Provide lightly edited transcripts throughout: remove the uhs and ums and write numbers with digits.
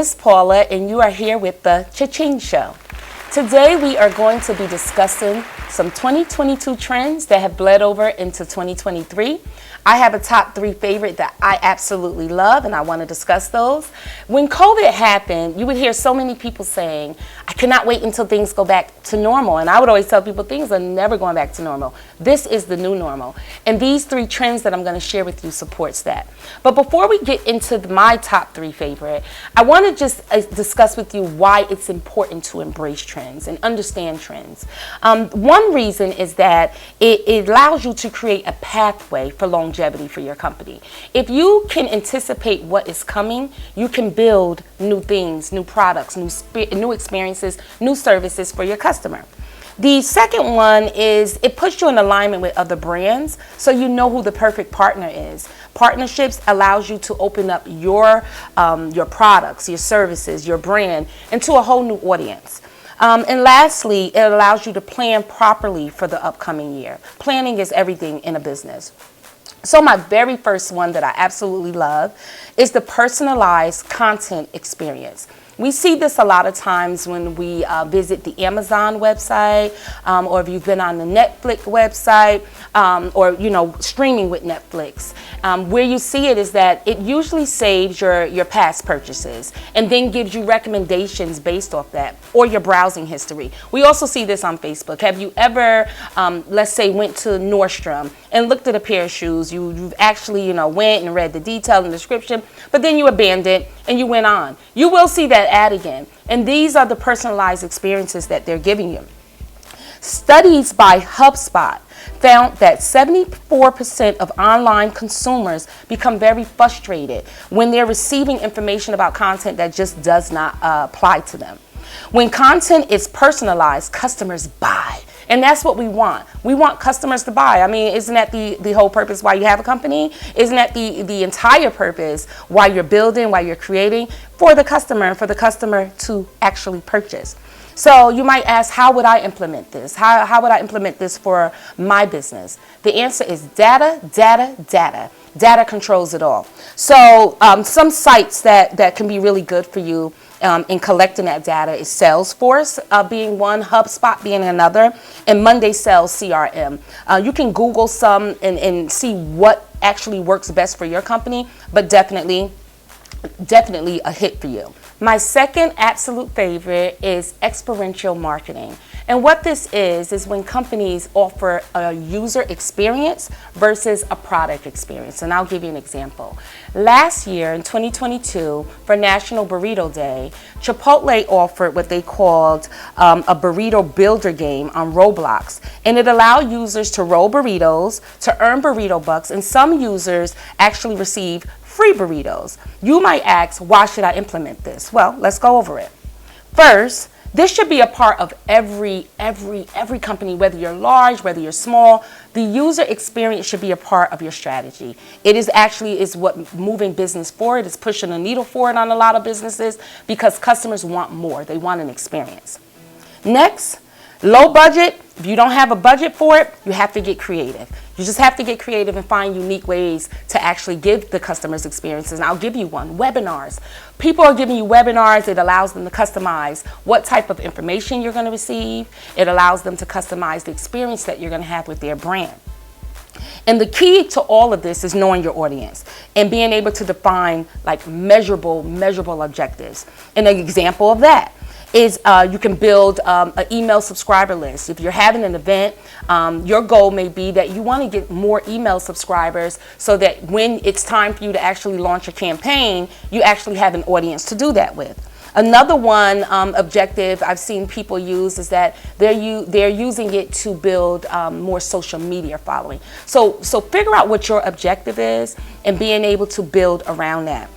is Paula, and you are here with the ChaChing Show. Today we are going to be discussing some 2022 trends that have bled over into 2023. I have a top 3 favorite that I absolutely love, and I want to discuss those. When COVID happened, you would hear so many people saying, I cannot wait until things go back to normal. And I would always tell people things are never going back to normal. This is the new normal. And these 3 trends that I'm going to share with you supports that. But before we get into my top 3 favorite, I want to just discuss with you why it's important to embrace trends and understand trends. One reason is that it allows you to create a pathway for longevity for your company. If you can anticipate what is coming, you can build new things, new products, new experiences, new services for your customer. The second one is it puts you in alignment with other brands, so you know who the perfect partner is. Partnerships allows you to open up your products, your services, your brand into a whole new audience. And lastly, it allows you to plan properly for the upcoming year. Planning is everything in a business. So my very first one that I absolutely love is the personalized content experience. We see this a lot of times when we visit the Amazon website, or if you've been on the Netflix website, or streaming with Netflix. Where you see it is that it usually saves your past purchases and then gives you recommendations based off that, or your browsing history. We also see this on Facebook. Have you ever, let's say, went to Nordstrom and looked at a pair of shoes? You've actually went and read the detail and description, but then you abandoned it and you went on. You will see that ad again. And these are the personalized experiences that they're giving you. Studies by HubSpot found that 74% of online consumers become very frustrated when they're receiving information about content that just does not apply to them. When content is personalized, customers buy. And that's what we want. We want customers to buy. I mean, isn't that the whole purpose why you have a company? Isn't that the entire purpose why you're building, why you're creating? For the customer to actually purchase. So you might ask, how would I implement this? How would I implement this for my business? The answer is data, data, data. Data controls it all. So some sites that can be really good for you in collecting that data is Salesforce being one, HubSpot being another, and Monday Sales CRM. You can Google some and see what actually works best for your company, but definitely a hit for you. My second absolute favorite is experiential marketing. And what this is when companies offer a user experience versus a product experience. And I'll give you an example. Last year in 2022, for National Burrito Day, Chipotle offered what they called a burrito builder game on Roblox. And it allowed users to roll burritos, to earn burrito bucks, and some users actually receive free burritos. You might ask, why should I implement this? Well, let's go over it. First, this should be a part of every company, whether you're large, whether you're small. The user experience should be a part of your strategy. It is what moving business forward. It's pushing a needle forward on a lot of businesses because customers want more. They want an experience. Next, low budget. If you don't have a budget for it, you have to get creative. You just have to get creative and find unique ways to actually give the customers experiences. And I'll give you one, webinars. People are giving you webinars. It allows them to customize what type of information you're going to receive. It allows them to customize the experience that you're going to have with their brand. And the key to all of this is knowing your audience and being able to define like measurable objectives. And an example of that is you can build an email subscriber list. If you're having an event, your goal may be that you want to get more email subscribers so that when it's time for you to actually launch a campaign, you actually have an audience to do that with. Another one objective I've seen people use is that they're using it to build more social media following. So figure out what your objective is and being able to build around that.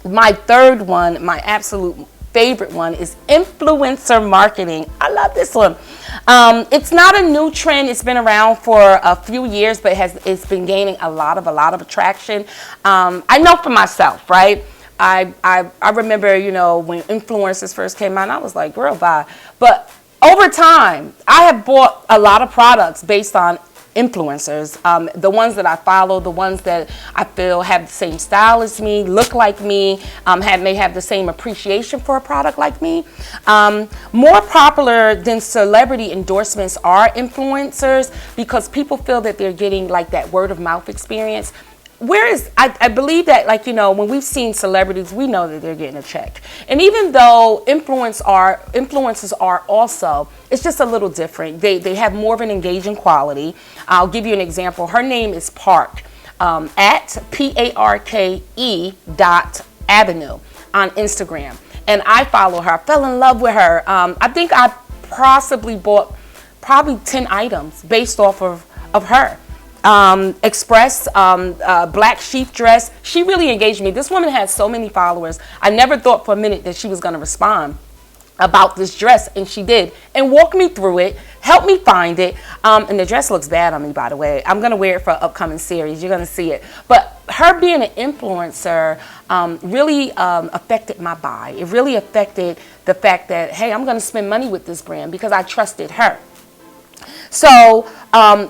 My third one, my absolute favorite one, is influencer marketing. I love this one. It's not a new trend. It's been around for a few years, but it's been gaining a lot of attraction. I know for myself, right? I remember, when influencers first came out, I was like, girl, bye. But Over time, I have bought a lot of products based on influencers, the ones that I follow, the ones that I feel have the same style as me, look like me, may have the same appreciation for a product like me. More popular than celebrity endorsements are influencers because people feel that they're getting like that word of mouth experience. Whereas I believe that, like, when we've seen celebrities, we know that they're getting a check. And even though influencers are also, it's just a little different. They have more of an engaging quality. I'll give you an example. Her name is Park, at PARKE.avenue on Instagram. And I follow her. I fell in love with her. I think I possibly bought 10 items based off of her. Express black sheath dress. She really engaged me. This woman has so many followers. I never thought for a minute that she was going to respond about this dress, and she did, and walk me through it, help me find it. And the dress looks bad on me, by the way. I'm going to wear it for an upcoming series. You're going to see it. But her being an influencer really affected my buy. It really affected the fact that, hey, I'm going to spend money with this brand because I trusted her. So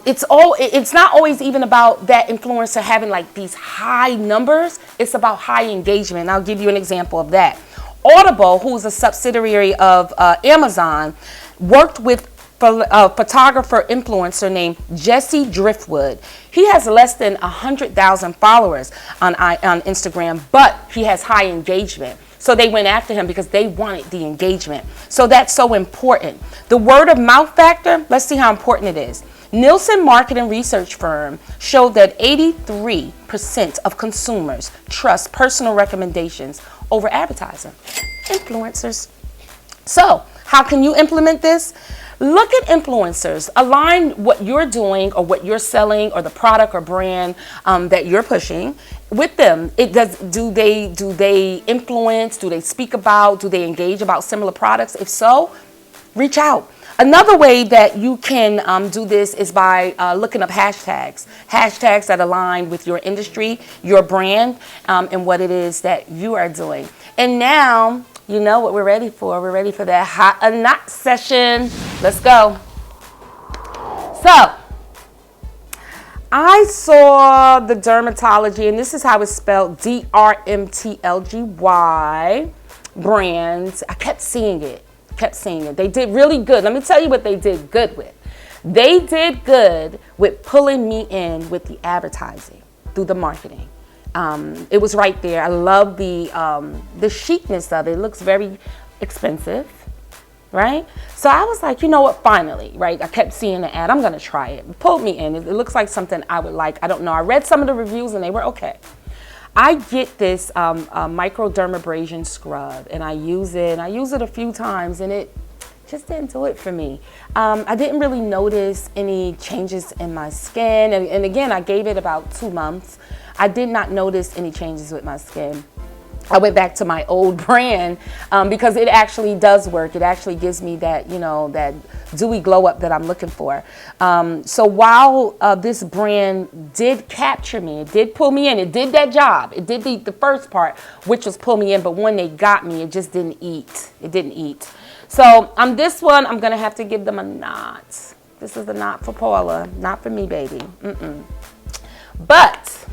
it's not always even about that influencer having like these high numbers. It's about high engagement. And I'll give you an example of that. Audible, who's a subsidiary of Amazon, worked with a photographer influencer named Jesse Driftwood. He has less than 100,000 followers on Instagram, but he has high engagement. So they went after him because they wanted the engagement. So that's so important. The word of mouth factor, let's see how important it is. Nielsen marketing research firm showed that 83% of consumers trust personal recommendations over advertising. Influencers. So how can you implement this? Look at influencers. Align what you're doing or what you're selling or the product or brand that you're pushing with them. Do they influence? Do they speak about? Do they engage about similar products? If so, reach out. Another way that you can do this is by looking up hashtags that align with your industry, your brand, and what it is that you are doing. And now, you know what we're ready for. We're ready for that hot or not session. Let's go. So, I saw the Dermatology, and this is how it's spelled, DRMTLGY brands. I kept seeing it. They did really good. Let me tell you what they did good with. They did good with pulling me in with the advertising through the marketing. It was right there. I love the chicness of it. It looks very expensive, right? So I was like, you know what, finally, right? I kept seeing the ad. I'm going to try it. It pulled me in. It looks like something I would like. I don't know. I read some of the reviews and they were okay. I get this microdermabrasion scrub and I use it. I use it a few times and it just didn't do it for me. I didn't really notice any changes in my skin. And again, I gave it about 2 months. I did not notice any changes with my skin. I went back to my old brand because it actually does work. It actually gives me that, that dewy glow up that I'm looking for. So while this brand did capture me, it did pull me in, it did that job. It did the first part, which was pull me in, but when they got me, it just didn't eat. It didn't eat. So on this one, I'm going to have to give them a not. This is a not for Paula, not for me, baby. But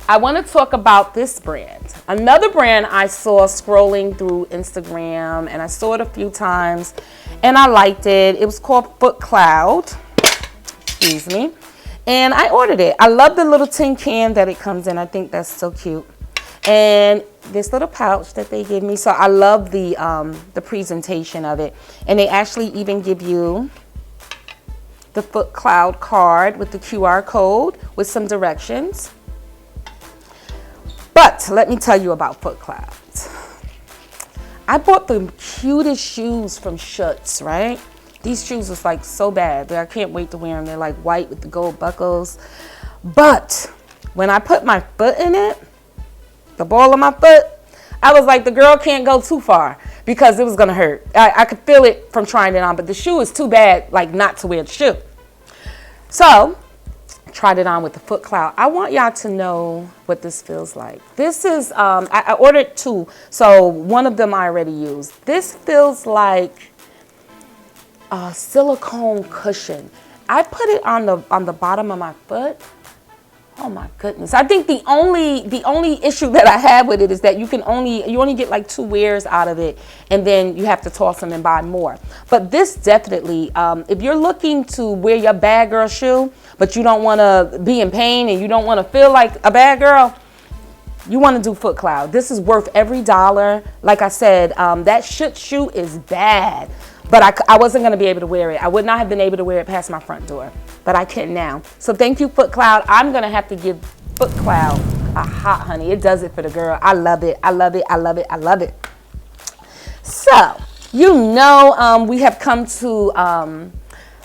I want to talk about this brand. Another brand I saw scrolling through Instagram, and I saw it a few times, and I liked it. It was called Foot Cloud. Excuse me. And I ordered it. I love the little tin can that it comes in. I think that's so cute. And this little pouch that they give me. So I love the presentation of it. And they actually even give you the Foot Cloud card with the QR code with some directions. But let me tell you about Foot Cloud. I bought the cutest shoes from Schutz, right? These shoes was like so bad. I can't wait to wear them. They're like white with the gold buckles. But when I put my foot in it, the ball of my foot, I was like, the girl can't go too far because it was going to hurt. I could feel it from trying it on, but the shoe is too bad, like not to wear the shoe. So tried it on with the Foot Cloud. I want y'all to know what this feels like. This is, I ordered 2, so one of them I already used. This feels like silicone cushion. I put it on the bottom of my foot. Oh my goodness. I think the only issue that I have with it is that you only get like 2 wears out of it, and then you have to toss them and buy more. But this definitely, if you're looking to wear your bad girl shoe, but you don't want to be in pain and you don't want to feel like a bad girl, you want to do Foot Cloud. This is worth every dollar. Like I said, that shoe is bad, but I wasn't going to be able to wear it. I would not have been able to wear it past my front door, but I can now. So thank you, Foot Cloud. I'm going to have to give Foot Cloud a hot honey. It does it for the girl. I love it. I love it. I love it. I love it. So, we have come to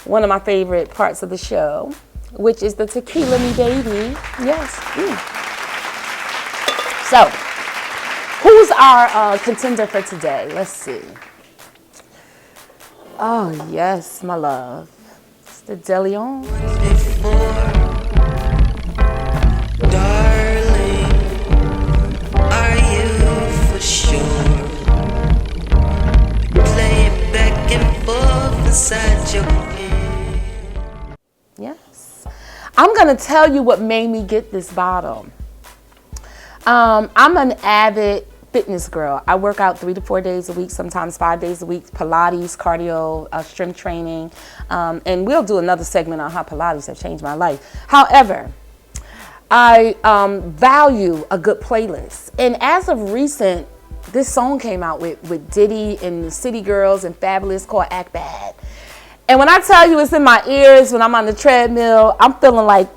one of my favorite parts of the show, which is the Tequila Me Baby. Yes. So, who's our contender for today? Let's see. Oh, yes, my love. It's the DeLeon. Darling, are you for sure? Play it back and forth inside your head. Yes. I'm going to tell you what made me get this bottle. I'm an avid fitness girl. I work out 3 to 4 days a week, sometimes 5 days a week, Pilates, cardio, strength training, and we'll do another segment on how Pilates have changed my life. However, I value a good playlist, and as of recent, this song came out with Diddy and the City Girls and Fabulous called Act Bad. And when I tell you it's in my ears when I'm on the treadmill, I'm feeling like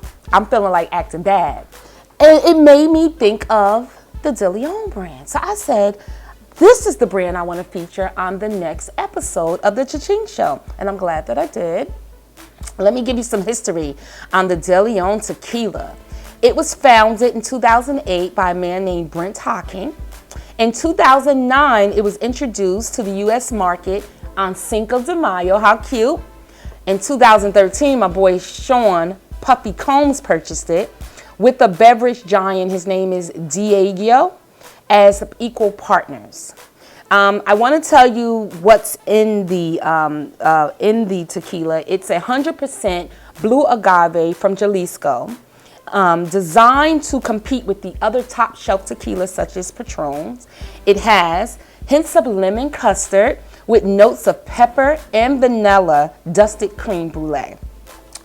acting bad. And it made me think of the DeLeon brand. So I said, this is the brand I want to feature on the next episode of the ChaChing Show. And I'm glad that I did. Let me give you some history on the DeLeon tequila. It was founded in 2008 by a man named Brent Hocking. In 2009, it was introduced to the U.S. market on Cinco de Mayo. How cute. In 2013, my boy Sean Puffy Combs purchased it with a beverage giant. His name is Diageo, as equal partners. I want to tell you what's in the tequila. It's 100% blue agave from Jalisco, designed to compete with the other top shelf tequilas such as Patron's. It has hints of lemon custard with notes of pepper and vanilla dusted creme brulee.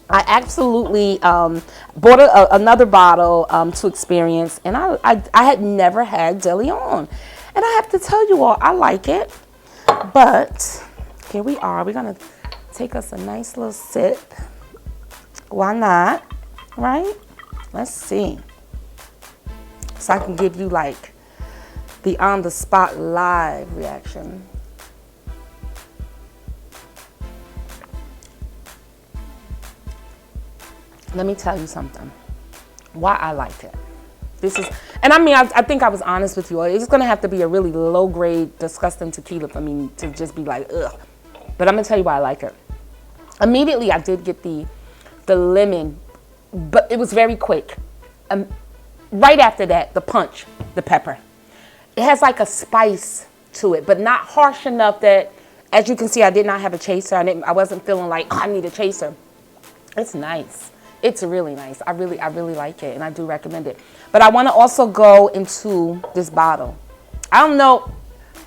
I absolutely bought another bottle to experience, and I had never had DeLeon. And I have to tell you all, I like it. But here we are. We're going to take us a nice little sip. Why not? Right? Let's see. So I can give you like the on-the-spot live reaction. Let me tell you something. Why I liked it. And I mean, I think I was honest with you. It's going to have to be a really low-grade, disgusting tequila for me to just be like, ugh. But I'm going to tell you why I like it. Immediately, I did get the lemon, but it was very quick. Right after that, the punch, the pepper. It has like a spice to it, but not harsh enough that, as you can see, I did not have a chaser. I wasn't feeling like, oh, I need a chaser. It's nice. It's really nice. I really like it, and I do recommend it. But I want to also go into this bottle. I don't know,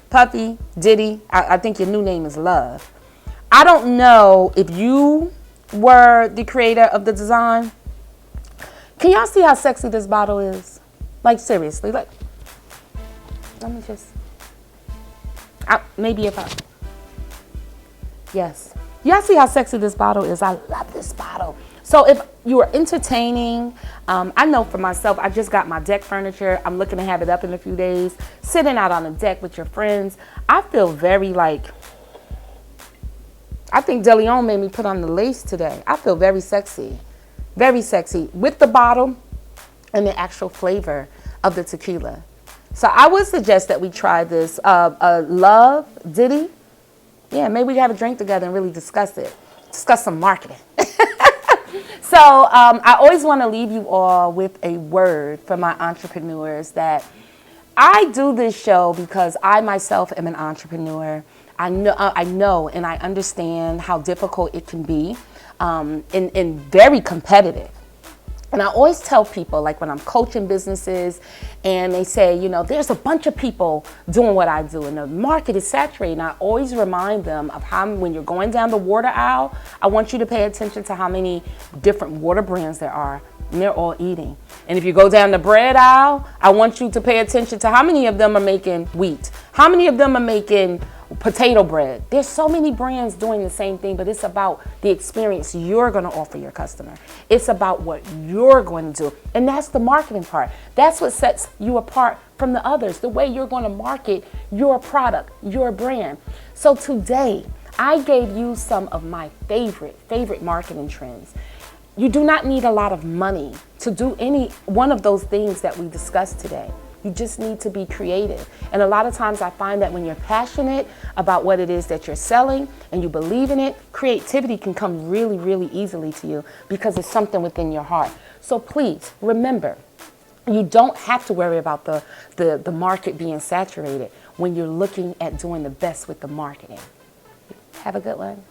Puffy, Diddy, I think your new name is Love. I don't know if you were the creator of the design. Can y'all see how sexy this bottle is? Like, seriously, like, let me just, yes. Y'all see how sexy this bottle is? I love this bottle. So if you are entertaining, I know for myself, I just got my deck furniture. I'm looking to have it up in a few days. Sitting out on the deck with your friends. I feel very like, I think DeLeon made me put on the lace today. I feel very sexy with the bottle and the actual flavor of the tequila. So I would suggest that we try this. Love, Diddy. Yeah, maybe we can have a drink together and really discuss it. Discuss some marketing. So I always want to leave you all with a word for my entrepreneurs that I do this show because I myself am an entrepreneur. I know and I understand how difficult it can be, and very competitive. And I always tell people, like when I'm coaching businesses and they say, you know, there's a bunch of people doing what I do and the market is saturated. And I always remind them of how, when you're going down the water aisle, I want you to pay attention to how many different water brands there are, and they're all eating. And if you go down the bread aisle, I want you to pay attention to how many of them are making wheat, how many of them are making potato bread. There's so many brands doing the same thing, but it's about the experience you're going to offer your customer. It's about what you're going to do. And that's the marketing part. That's what sets you apart from the others, the way you're going to market your product, your brand. So today, I gave you some of my favorite marketing trends. You do not need a lot of money to do any one of those things that we discussed today. You just need to be creative. And a lot of times I find that when you're passionate about what it is that you're selling and you believe in it, creativity can come really easily to you because it's something within your heart. So please remember, you don't have to worry about the market being saturated when you're looking at doing the best with the marketing. Have a good one.